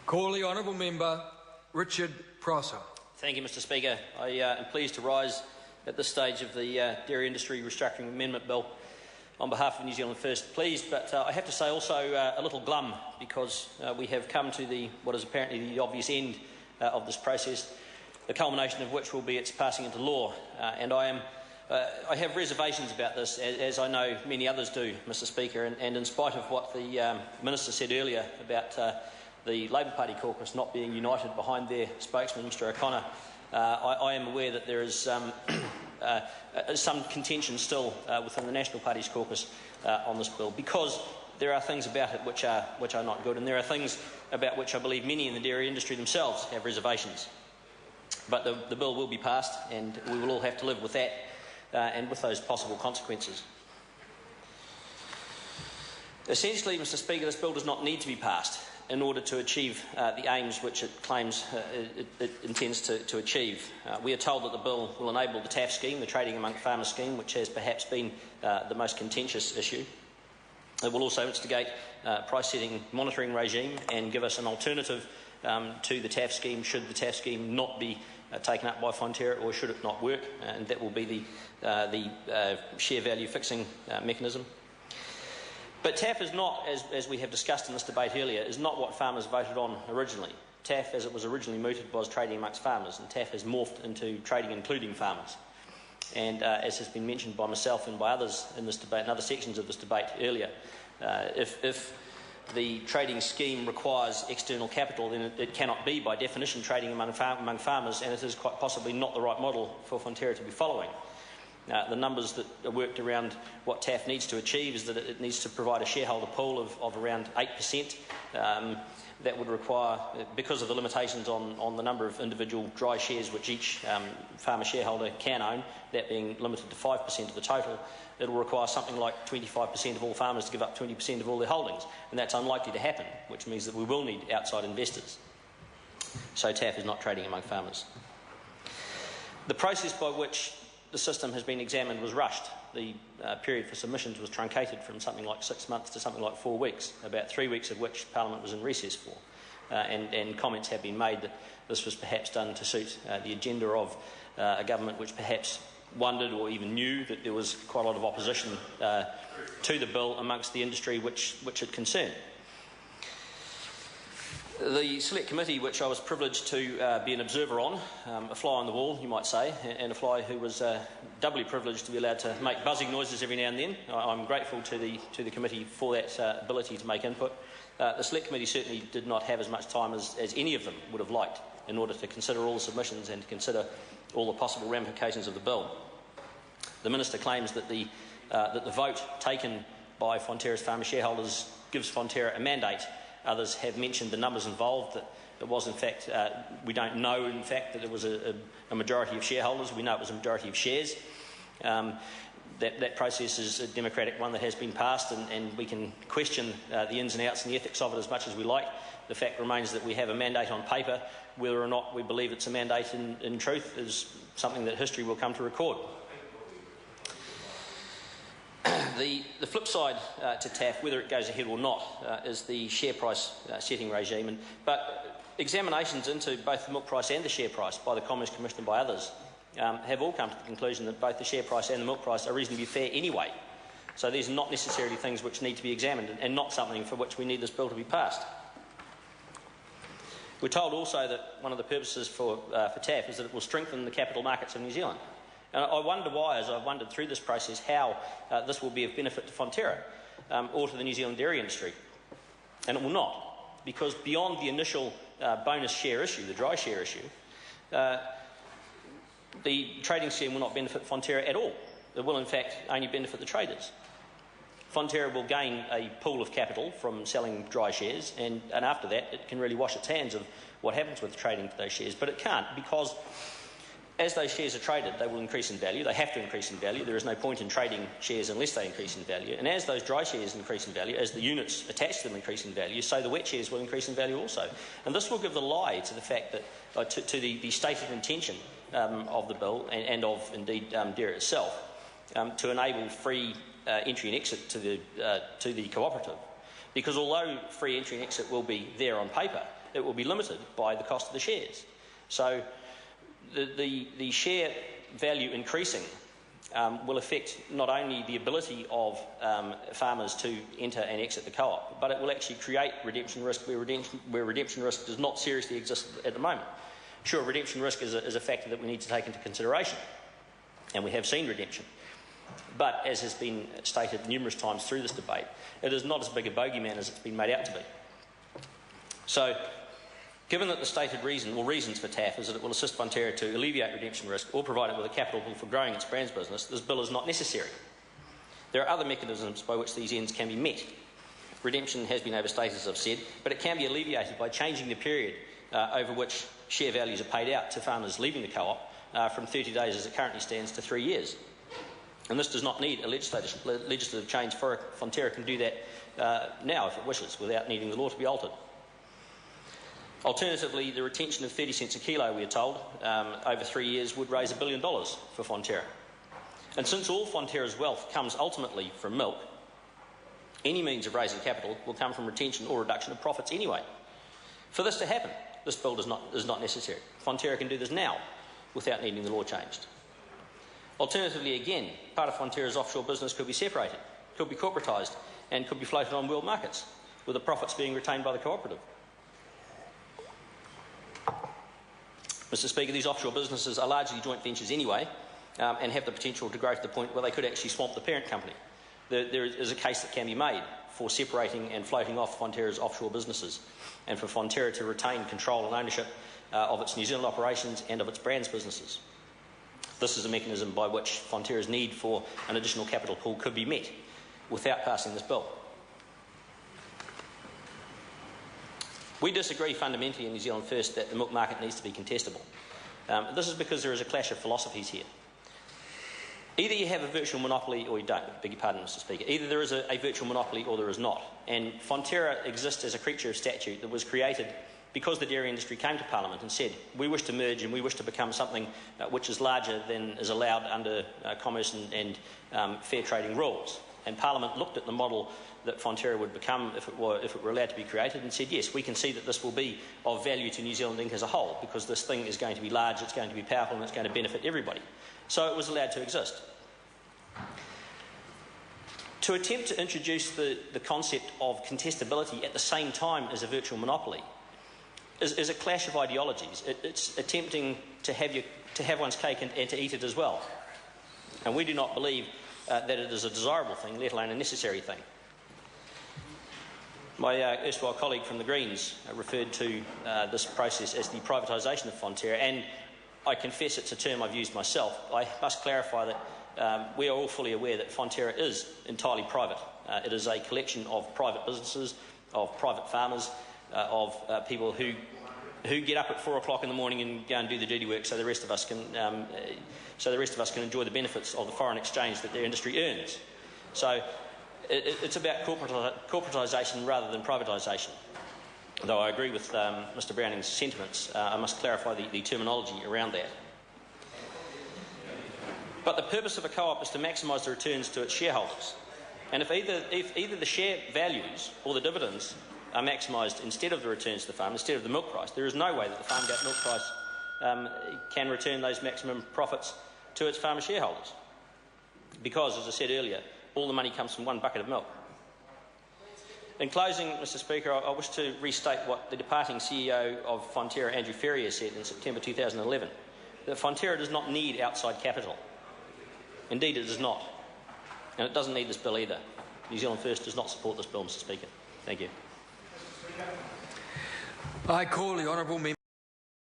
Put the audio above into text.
Call the honourable member Richard Prosser. Thank you, Mr Speaker. I am pleased to rise at this stage of the Dairy Industry Restructuring Amendment Bill on behalf of New Zealand First. Pleased, but I have to say also a little glum, because we have come to what is apparently the obvious end of this process, the culmination of which will be its passing into law. And I have reservations about this, as I know many others do, Mr Speaker, and in spite of what the Minister said earlier about the Labour Party caucus not being united behind their spokesman, Mr O'Connor, I am aware that there is some contention still within the National Party's caucus on this bill, because there are things about it which are not good, and there are things about which I believe many in the dairy industry themselves have reservations. But the bill will be passed, and we will all have to live with that and with those possible consequences. Essentially, Mr Speaker, this bill does not need to be passed in order to achieve the aims which it claims it intends to achieve. We are told that the bill will enable the TAF scheme, the Trading Among Farmers scheme, which has perhaps been the most contentious issue. It will also instigate price-setting monitoring regime and give us an alternative to the TAF scheme should the TAF scheme not be taken up by Fonterra, or should it not work, and that will be the share value fixing mechanism. But TAF is not, as we have discussed in this debate earlier, is not what farmers voted on originally. TAF, as it was originally mooted, was trading amongst farmers, and TAF has morphed into trading including farmers. And as has been mentioned by myself and by others in this debate, in other sections of this debate earlier, if the trading scheme requires external capital, then it cannot be, by definition, trading among farmers, and it is quite possibly not the right model for Fonterra to be following. The numbers that are worked around what TAF needs to achieve is that it needs to provide a shareholder pool of around 8%. That would require, because of the limitations on the number of individual dry shares which each farmer shareholder can own, that being limited to 5% of the total, it will require something like 25% of all farmers to give up 20% of all their holdings, and that's unlikely to happen, which means that we will need outside investors. So TAF is not trading among farmers. The process by which the system has been examined was rushed. The period for submissions was truncated from something like 6 months to something like 4 weeks, about 3 weeks of which Parliament was in recess for. And comments have been made that this was perhaps done to suit the agenda of a government which perhaps wondered or even knew that there was quite a lot of opposition to the bill amongst the industry which it concerned. The Select Committee, which I was privileged to be an observer on, a fly on the wall, you might say, and a fly who was doubly privileged to be allowed to make buzzing noises every now and then. I'm grateful to the committee for that ability to make input. The Select Committee certainly did not have as much time as any of them would have liked in order to consider all the submissions and to consider all the possible ramifications of the bill. The Minister claims that the vote taken by Fonterra's farmer shareholders gives Fonterra a mandate. Others have mentioned the numbers involved, that it was in fact, we don't know in fact that it was a majority of shareholders. We know it was a majority of shares. That process is a democratic one that has been passed, and we can question the ins and outs and the ethics of it as much as we like. The fact remains that we have a mandate on paper. Whether or not we believe it's a mandate in truth is something that history will come to record. The flip side to TAF, whether it goes ahead or not, is the share price setting regime. But examinations into both the milk price and the share price by the Commerce Commission and by others have all come to the conclusion that both the share price and the milk price are reasonably fair anyway. So these are not necessarily things which need to be examined, and not something for which we need this bill to be passed. We're told also that one of the purposes for TAF is that it will strengthen the capital markets of New Zealand. And I wonder why, as I've wondered through this process, how this will be of benefit to Fonterra or to the New Zealand dairy industry. And it will not, because beyond the initial bonus share issue, the dry share issue, the trading scheme will not benefit Fonterra at all. It will in fact only benefit the traders. Fonterra will gain a pool of capital from selling dry shares, and after that it can really wash its hands of what happens with trading those shares. But it can't, because as those shares are traded, they will increase in value. They have to increase in value. There is no point in trading shares unless they increase in value. And as those dry shares increase in value, as the units attached to them increase in value, so the wet shares will increase in value also. And this will give the lie to the fact that, to the stated intention of the bill and of, indeed, dairy itself, to enable free entry and exit to the cooperative. because although free entry and exit will be there on paper, it will be limited by the cost of the shares. So the share value increasing will affect not only the ability of farmers to enter and exit the co-op, but it will actually create redemption risk where redemption risk does not seriously exist at the moment. Sure, redemption risk is a factor that we need to take into consideration, and we have seen redemption. But, as has been stated numerous times through this debate, it is not as big a bogeyman as it's been made out to be. So, given that the stated reason, or reasons for TAF, is that it will assist Fonterra to alleviate redemption risk or provide it with a capital pool for growing its brands business, this bill is not necessary. There are other mechanisms by which these ends can be met. Redemption has been overstated, as I've said, but it can be alleviated by changing the period over which share values are paid out to farmers leaving the co-op from 30 days as it currently stands to 3 years. And this does not need a legislative change for it. Fonterra can do that now if it wishes, without needing the law to be altered. Alternatively, the retention of 30 cents a kilo, we are told, over 3 years would raise $1 billion for Fonterra. And since all Fonterra's wealth comes ultimately from milk, any means of raising capital will come from retention or reduction of profits anyway. For this to happen, this bill is not necessary. Fonterra can do this now without needing the law changed. Alternatively, again, part of Fonterra's offshore business could be separated, could be corporatised, and could be floated on world markets, with the profits being retained by the cooperative. Mr. Speaker, these offshore businesses are largely joint ventures anyway, and have the potential to grow to the point where they could actually swamp the parent company. There is a case that can be made for separating and floating off Fonterra's offshore businesses, and for Fonterra to retain control and ownership of its New Zealand operations and of its brands businesses. This is a mechanism by which Fonterra's need for an additional capital pool could be met without passing this bill. We disagree fundamentally in New Zealand First that the milk market needs to be contestable. This is because there is a clash of philosophies here. Either you have a virtual monopoly or you don't. Beg your pardon, Mr. Speaker. Either there is a virtual monopoly or there is not. And Fonterra exists as a creature of statute that was created because the dairy industry came to Parliament and said, we wish to merge and we wish to become something which is larger than is allowed under commerce and fair trading rules. And Parliament looked at the model that Fonterra would become if it were allowed to be created and said, yes, we can see that this will be of value to New Zealand Inc. as a whole, because this thing is going to be large, it's going to be powerful, and it's going to benefit everybody. So it was allowed to exist. To attempt to introduce the concept of contestability at the same time as a virtual monopoly is a clash of ideologies. It's attempting to have one's cake and to eat it as well. And we do not believe that it is a desirable thing, let alone a necessary thing. My erstwhile colleague from the Greens referred to this process as the privatisation of Fonterra, and I confess it's a term I've used myself. I must clarify that we are all fully aware that Fonterra is entirely private. It is a collection of private businesses, of private farmers, of people who get up at 4 o'clock in the morning and go and do the dirty work, so the rest of us can enjoy the benefits of the foreign exchange that their industry earns. So it's about corporatisation rather than privatisation. Though I agree with Mr. Browning's sentiments, I must clarify the terminology around that. But the purpose of a co-op is to maximise the returns to its shareholders. And if either the share values or the dividends are maximised instead of the returns to the farm, instead of the milk price, there is no way that the farm-gate milk price can return those maximum profits to its farmer shareholders. Because, as I said earlier, all the money comes from one bucket of milk. In closing, Mr. Speaker, I wish to restate what the departing CEO of Fonterra, Andrew Ferrier, said in September 2011, that Fonterra does not need outside capital. Indeed, it does not. And it doesn't need this bill either. New Zealand First does not support this bill, Mr. Speaker. Thank you. I call the honourable member.